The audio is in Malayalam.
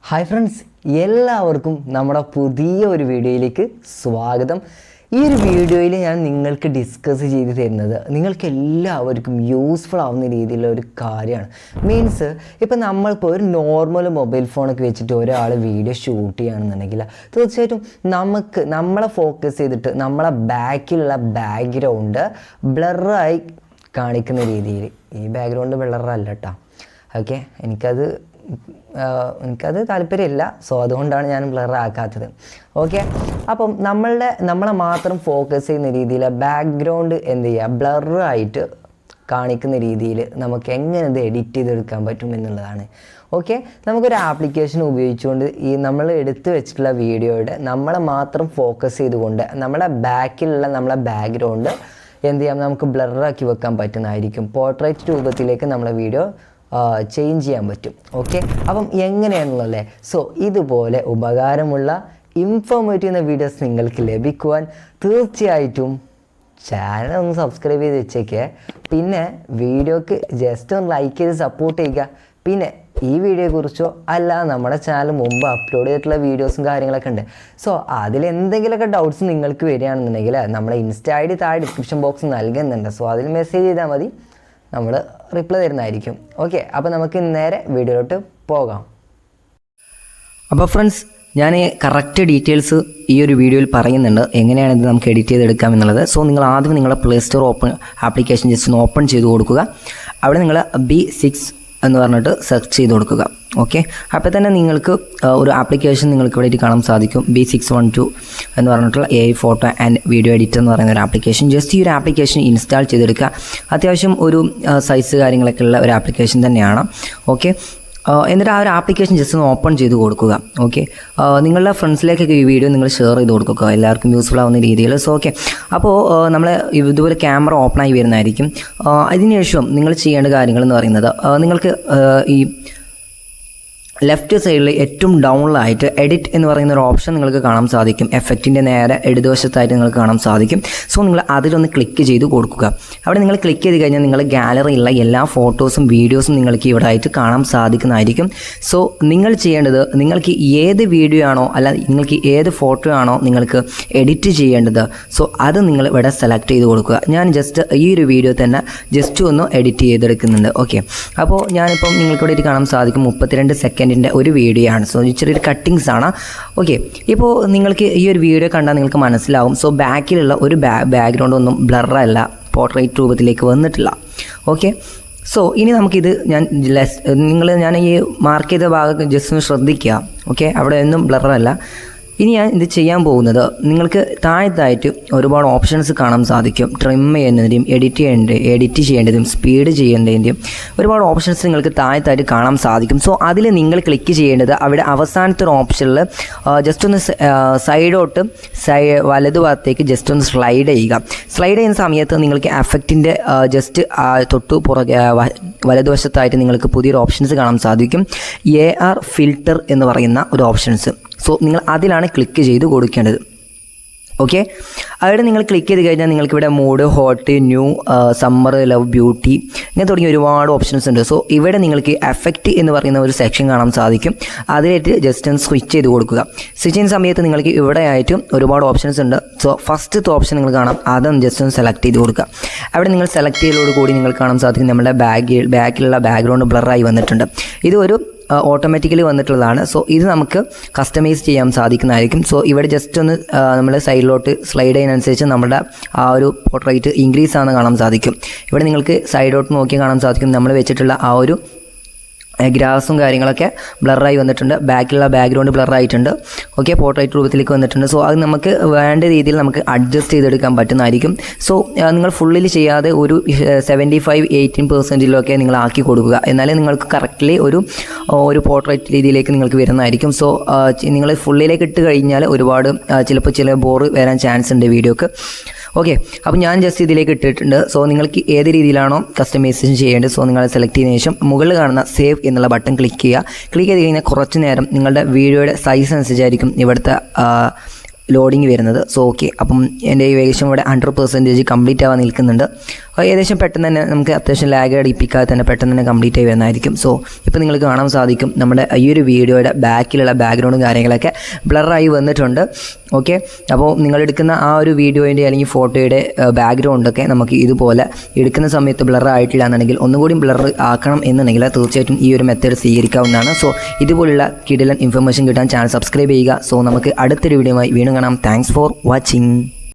ഹായ് ഫ്രണ്ട്സ്, എല്ലാവർക്കും നമ്മുടെ പുതിയ ഒരു വീഡിയോയിലേക്ക് സ്വാഗതം. ഈ ഒരു വീഡിയോയിൽ ഞാൻ നിങ്ങൾക്ക് ഡിസ്കസ് ചെയ്ത് തരുന്നത് നിങ്ങൾക്ക് എല്ലാവർക്കും യൂസ്ഫുൾ ആവുന്ന രീതിയിലുള്ള ഒരു കാര്യമാണ്. മീൻസ് ഇപ്പം നമ്മളിപ്പോൾ ഒരു നോർമൽ മൊബൈൽ ഫോണൊക്കെ വെച്ചിട്ട് ഒരാൾ വീഡിയോ ഷൂട്ട് ചെയ്യുകയാണെന്നുണ്ടെങ്കിൽ തീർച്ചയായിട്ടും നമ്മളെ ഫോക്കസ് ചെയ്തിട്ട് നമ്മളെ ബാക്കിലുള്ള ബാക്ക്ഗ്രൗണ്ട് ബ്ലറായി കാണിക്കുന്ന രീതിയിൽ, ഈ ബാക്ക്ഗ്രൗണ്ട് ബ്ലറല്ല കേട്ടോ, ഓക്കെ, എനിക്കത് താല്പര്യമില്ല. സോ അതുകൊണ്ടാണ് ഞാൻ ബ്ലർ ആക്കാത്തത്. ഓക്കെ, അപ്പം നമ്മളെ മാത്രം ഫോക്കസ് ചെയ്യുന്ന രീതിയിൽ ബാക്ക്ഗ്രൗണ്ട് എന്ത് ചെയ്യുക, ബ്ലറായിട്ട് കാണിക്കുന്ന രീതിയിൽ നമുക്ക് എങ്ങനെ ഇത് എഡിറ്റ് ചെയ്തെടുക്കാൻ പറ്റും എന്നുള്ളതാണ്. ഓക്കെ, നമുക്കൊരു ആപ്ലിക്കേഷൻ ഉപയോഗിച്ചുകൊണ്ട് ഈ നമ്മൾ എടുത്തു വെച്ചിട്ടുള്ള വീഡിയോയുടെ നമ്മളെ മാത്രം ഫോക്കസ് ചെയ്തുകൊണ്ട് നമ്മളെ ബാക്കിലുള്ള നമ്മളെ ബാക്ക്ഗ്രൗണ്ട് എന്ത് ചെയ്യാം, നമുക്ക് ബ്ലറാക്കി വെക്കാൻ പറ്റുന്നതായിരിക്കും. പോർട്രേറ്റ് രൂപത്തിലേക്ക് നമ്മളെ വീഡിയോ ചേഞ്ച് ചെയ്യാൻ പറ്റും. ഓക്കെ, അപ്പം എങ്ങനെയാണെന്നുള്ളതല്ലേ. സോ ഇതുപോലെ ഉപകാരമുള്ള ഇൻഫോർമേറ്റീവ് വീഡിയോസ് നിങ്ങൾക്ക് ലഭിക്കുവാൻ തീർച്ചയായിട്ടും ചാനൽ ഒന്ന് സബ്സ്ക്രൈബ് ചെയ്ത് വെച്ചേക്കേ. പിന്നെ വീഡിയോക്ക് ജസ്റ്റ് ഒന്ന് ലൈക്ക് ചെയ്ത് സപ്പോർട്ട് ചെയ്യുക. പിന്നെ ഈ വീഡിയോയെക്കുറിച്ചോ അല്ല നമ്മുടെ ചാനൽ മുമ്പ് അപ്ലോഡ് ചെയ്തിട്ടുള്ള വീഡിയോസും കാര്യങ്ങളൊക്കെ ഉണ്ട്. സോ അതിലെന്തെങ്കിലുമൊക്കെ ഡൗട്ട്സ് നിങ്ങൾക്ക് വരികയാണെന്നുണ്ടെങ്കിൽ നമ്മുടെ ഇൻസ്റ്റ ഐ ഡി താഴെ ഡിസ്ക്രിപ്ഷൻ ബോക്സ് നൽകുന്നുണ്ട്. സോ അതിൽ മെസ്സേജ് ചെയ്താൽ മതി, നമ്മൾ റിപ്ലൈ തരുന്നതായിരിക്കും. ഓക്കെ, അപ്പോൾ നമുക്ക് നേരെ വീഡിയോയിലോട്ട് പോകാം. അപ്പോൾ ഫ്രണ്ട്സ്, ഞാൻ കറക്റ്റ് ഡീറ്റെയിൽസ് ഈ ഒരു വീഡിയോയിൽ പറയുന്നുണ്ട്, എങ്ങനെയാണ് ഇത് നമുക്ക് എഡിറ്റ് ചെയ്തെടുക്കാം എന്നുള്ളത്. സോ നിങ്ങൾ ആദ്യം നിങ്ങളുടെ പ്ലേ സ്റ്റോർ ആപ്ലിക്കേഷൻ ജസ്റ്റ് ഒന്ന് ഓപ്പൺ ചെയ്ത് കൊടുക്കുക. അവിടെ നിങ്ങൾ B6 എന്ന് പറഞ്ഞിട്ട് സെർച്ച് ചെയ്ത് കൊടുക്കുക. ഓക്കെ, അപ്പോൾ തന്നെ നിങ്ങൾക്ക് ഒരു ആപ്ലിക്കേഷൻ നിങ്ങൾക്ക് ഇവിടെ കാണാൻ സാധിക്കും. B612 എന്ന് പറഞ്ഞിട്ടുള്ള AI photo and video editor എന്ന് പറയുന്ന ഒരു ആപ്ലിക്കേഷൻ. ജസ്റ്റ് ഈ ഒരു ആപ്ലിക്കേഷൻ ഇൻസ്റ്റാൾ ചെയ്തെടുക്കുക. അത്യാവശ്യം ഒരു സൈസ് കാര്യങ്ങളൊക്കെ ഉള്ള ഒരു ആപ്ലിക്കേഷൻ തന്നെയാണ്. ഓക്കെ, എന്നിട്ട് ആ ഒരു ആപ്ലിക്കേഷൻ ജസ്റ്റ് ഒന്ന് ഓപ്പൺ ചെയ്ത് കൊടുക്കുക. ഓക്കെ, നിങ്ങളുടെ ഫ്രണ്ട്സിലേക്കൊക്കെ ഈ വീഡിയോ നിങ്ങൾ ഷെയർ ചെയ്ത് കൊടുക്കുക, എല്ലാവർക്കും യൂസ്ഫുൾ ആവുന്ന രീതിയിൽ. സോ ഓക്കെ, അപ്പോൾ നമ്മൾ ഇതുപോലെ ക്യാമറ ഓപ്പണായി വരുന്നതായിരിക്കും. അതിനുശേഷം നിങ്ങൾ ചെയ്യേണ്ട കാര്യങ്ങൾ എന്ന് പറയുന്നത്, നിങ്ങൾക്ക് ഈ ലെഫ്റ്റ് സൈഡിൽ ഏറ്റവും ഡൗണിലായിട്ട് എഡിറ്റ് എന്ന് പറയുന്ന ഒരു ഓപ്ഷൻ നിങ്ങൾക്ക് കാണാൻ സാധിക്കും. എഫക്റ്റിൻ്റെ നേരെ ഇടതുവശത്തായിട്ട് നിങ്ങൾക്ക് കാണാൻ സാധിക്കും. സോ നിങ്ങൾ അതിലൊന്ന് ക്ലിക്ക് ചെയ്ത് കൊടുക്കുക. അവിടെ നിങ്ങൾ ക്ലിക്ക് ചെയ്ത് കഴിഞ്ഞാൽ നിങ്ങൾ ഗാലറിയിലുള്ള എല്ലാ ഫോട്ടോസും വീഡിയോസും നിങ്ങൾക്ക് ഇവിടെ ആയിട്ട് കാണാൻ സാധിക്കുന്നതായിരിക്കും. സോ നിങ്ങൾ ചെയ്യേണ്ടത്, നിങ്ങൾക്ക് ഏത് വീഡിയോ ആണോ അല്ല നിങ്ങൾക്ക് ഏത് ഫോട്ടോ ആണോ നിങ്ങൾക്ക് എഡിറ്റ് ചെയ്യേണ്ടത്, സോ അത് നിങ്ങൾ ഇവിടെ സെലക്ട് ചെയ്ത് കൊടുക്കുക. ഞാൻ ജസ്റ്റ് ഈ ഒരു വീഡിയോ തന്നെ ജസ്റ്റ് ഒന്ന് എഡിറ്റ് ചെയ്തെടുക്കുന്നുണ്ട്. ഓക്കെ, അപ്പോൾ ഞാനിപ്പം നിങ്ങൾക്കിവിടെ കാണാൻ സാധിക്കും 32 സെക്കൻഡിൻ്റെ ഒരു വീഡിയോ ആണ്. സോ ചെറിയൊരു കട്ടിങ്സ് ആണ്. ഓക്കെ, ഇപ്പോൾ നിങ്ങൾക്ക് ഈ ഒരു വീഡിയോ കണ്ടാൽ നിങ്ങൾക്ക് മനസ്സിലാവും. സോ ബാക്കിലുള്ള ഒരു ബാക്ക്ഗ്രൗണ്ട് ഒന്നും ബ്ലറല്ല, പോർട്രേറ്റ് രൂപത്തിലേക്ക് വന്നിട്ടില്ല. ഓക്കെ, സോ ഇനി നമുക്കിത് ഞാൻ ഈ മാർക്ക് ചെയ്ത ഭാഗം ജസ്റ്റ് ഒന്ന് ശ്രദ്ധിക്കുക. ഓക്കെ, അവിടെ ഒന്നും ബ്ലറല്ല. ഇനി ഞാൻ ഇത് ചെയ്യാൻ പോകുന്നത്, നിങ്ങൾക്ക് താഴത്തായിട്ട് ഒരുപാട് ഓപ്ഷൻസ് കാണാൻ സാധിക്കും. ട്രിം ചെയ്യുന്നതിൻ്റെയും എഡിറ്റ് ചെയ്യേണ്ടതും സ്പീഡ് ചെയ്യേണ്ടതിൻ്റെയും ഒരുപാട് ഓപ്ഷൻസ് നിങ്ങൾക്ക് താഴത്തായിട്ട് കാണാൻ സാധിക്കും. സോ അതിൽ നിങ്ങൾ ക്ലിക്ക് ചെയ്യേണ്ടത് അവിടെ അവസാനത്തെ ഒരു ഓപ്ഷനിൽ ജസ്റ്റ് ഒന്ന് സൈഡോട്ട് വലതുഭാഗത്തേക്ക് ജസ്റ്റ് ഒന്ന് സ്ലൈഡ് ചെയ്യുക. സ്ലൈഡ് ചെയ്യുന്ന സമയത്ത് നിങ്ങൾക്ക് എഫക്റ്റിൻ്റെ ജസ്റ്റ് തൊട്ടു പുറകെ വലതുവശത്തായിട്ട് നിങ്ങൾക്ക് പുതിയൊരു ഓപ്ഷൻസ് കാണാൻ സാധിക്കും. AR ഫിൽറ്റർ എന്ന് പറയുന്ന ഒരു ഓപ്ഷൻസ്. സോ നിങ്ങൾ അതിലാണ് ക്ലിക്ക് ചെയ്ത് കൊടുക്കേണ്ടത്. ഓക്കെ, അവിടെ നിങ്ങൾ ക്ലിക്ക് ചെയ്ത് കഴിഞ്ഞാൽ നിങ്ങൾക്കിവിടെ mood, hot, new, summer, love, beauty ഇങ്ങനെ തുടങ്ങിയ ഒരുപാട് ഓപ്ഷൻസ് ഉണ്ട്. സോ ഇവിടെ നിങ്ങൾക്ക് എഫക്റ്റ് എന്ന് പറയുന്ന ഒരു സെക്ഷൻ കാണാൻ സാധിക്കും. അതിലായിട്ട് ജസ്റ്റ് ഒന്ന് സ്വിച്ച് ചെയ്ത് കൊടുക്കുക. സ്വിച്ച് ചെയ്യുന്ന സമയത്ത് നിങ്ങൾക്ക് ഇവിടെ ആയിട്ട് ഒരുപാട് ഓപ്ഷൻസ് ഉണ്ട്. സോ ഫസ്റ്റത്തെ ഓപ്ഷൻ നിങ്ങൾ കാണാം, അതൊന്ന് ജസ്റ്റ് ഒന്ന് സെലക്ട് ചെയ്ത് കൊടുക്കുക. അവിടെ നിങ്ങൾ സെലക്ട് ചെയ്തതോടുകൂടി നിങ്ങൾക്ക് കാണാൻ സാധിക്കും നമ്മുടെ ബാക്കിലുള്ള ബാക്ക്ഗ്രൗണ്ട് ബ്ലറായി വന്നിട്ടുണ്ട്. ഇത് ഒരു ഓട്ടോമാറ്റിക്കലി വന്നിട്ടുള്ളതാണ്. സോ ഇത് നമുക്ക് കസ്റ്റമൈസ് ചെയ്യാൻ സാധിക്കുന്നതായിരിക്കും. സോ ഇവിടെ ജസ്റ്റ് ഒന്ന് നമ്മൾ സൈഡിലോട്ട് സ്ലൈഡ് ചെയ്യുന്നതനുസരിച്ച് നമ്മുടെ ആ ഒരു പോർട്രേറ്റ് ഇൻക്രീസ് ആണെന്ന് കാണാൻ സാധിക്കും. ഇവിടെ നിങ്ങൾക്ക് സൈഡിലോട്ട് നോക്കി കാണാൻ സാധിക്കും നമ്മൾ വെച്ചിട്ടുള്ള ആ ഒരു ഗ്രാസും കാര്യങ്ങളൊക്കെ ബ്ലറായി വന്നിട്ടുണ്ട്. ബാക്കിലുള്ള ബാക്ക്ഗ്രൗണ്ട് ബ്ലറായിട്ടുണ്ട്. ഓക്കെ, പോർട്രേറ്റ് രൂപത്തിലേക്ക് വന്നിട്ടുണ്ട്. സോ അത് നമുക്ക് വേണ്ട രീതിയിൽ നമുക്ക് അഡ്ജസ്റ്റ് ചെയ്തെടുക്കാൻ പറ്റുന്നതായിരിക്കും. സോ നിങ്ങൾ ഫുള്ളിൽ ചെയ്യാതെ ഒരു 75-18% നിങ്ങൾ ആക്കി കൊടുക്കുക. എന്നാലേ നിങ്ങൾക്ക് കറക്റ്റ്ലി ഒരു പോർട്രേറ്റ് രീതിയിലേക്ക് നിങ്ങൾക്ക് വരുന്നതായിരിക്കും. സോ നിങ്ങൾ ഫുള്ളിലേക്ക് ഇട്ട് കഴിഞ്ഞാൽ ഒരുപാട് ചില ബോറ് വരാൻ ചാൻസ് ഉണ്ട് വീഡിയോക്ക്. ഓക്കെ, അപ്പോൾ ഞാൻ ജസ്റ്റ് ഇതിലേക്ക് ഇട്ടിട്ടുണ്ട്. സോ നിങ്ങൾക്ക് ഏത് രീതിയിലാണോ കസ്റ്റമൈസേഷൻ ചെയ്യേണ്ടത്, സോ നിങ്ങൾ സെലക്ട് ചെയ്തതിനു ശേഷം മുകളിൽ കാണുന്ന സേവ് എന്നുള്ള ബട്ടൺ ക്ലിക്ക് ചെയ്യുക. ക്ലിക്ക് ചെയ്ത് കഴിഞ്ഞാൽ കുറച്ച് നേരം നിങ്ങളുടെ വീഡിയോയുടെ സൈസ് അനുസരിച്ചായിരിക്കും ഇവിടുത്തെ ലോഡിങ് വരുന്നത്. സോ ഓക്കെ, അപ്പം എൻ്റെ ഏകദേശം ഇവിടെ 100% കംപ്ലീറ്റ് ആവാൻ നിൽക്കുന്നുണ്ട്. ഏകദേശം പെട്ടെന്ന് തന്നെ നമുക്ക് അത്യാവശ്യം ലാഗ് അടിപ്പിക്കാതെ തന്നെ പെട്ടെന്ന് തന്നെ കംപ്ലീറ്റ് ആയി വരുന്നതായിരിക്കും. സോ ഇപ്പോൾ നിങ്ങൾക്ക് കാണാൻ സാധിക്കും നമ്മുടെ ഈ ഒരു വീഡിയോയുടെ ബാക്കിലുള്ള ബാക്ക്ഗ്രൗണ്ടും കാര്യങ്ങളൊക്കെ ബ്ലറായി വന്നിട്ടുണ്ട്. ഓക്കെ, അപ്പോൾ നിങ്ങളെടുക്കുന്ന ആ ഒരു വീഡിയോയുടെ അല്ലെങ്കിൽ ഫോട്ടോയുടെ ബാക്ക്ഗ്രൗണ്ടൊക്കെ നമുക്ക് ഇതുപോലെ എടുക്കുന്ന സമയത്ത് ബ്ലർ ആയിട്ടില്ല എന്നുണ്ടെങ്കിൽ ഒന്നുകൂടി ബ്ലർ ആക്കണം എന്നുണ്ടെങ്കിൽ തീർച്ചയായിട്ടും ഈ ഒരു മെത്തേഡ് സ്വീകരിക്കാവുന്നതാണ്. സോ ഇതുപോലുള്ള കിടിലൻ ഇൻഫർമേഷൻ കിട്ടാൻ ചാനൽ സബ്സ്ക്രൈബ് ചെയ്യുക. സോ നമുക്ക് അടുത്തൊരു വീഡിയോയുമായി വീണ്ടും കാണാം. Thanks for watching.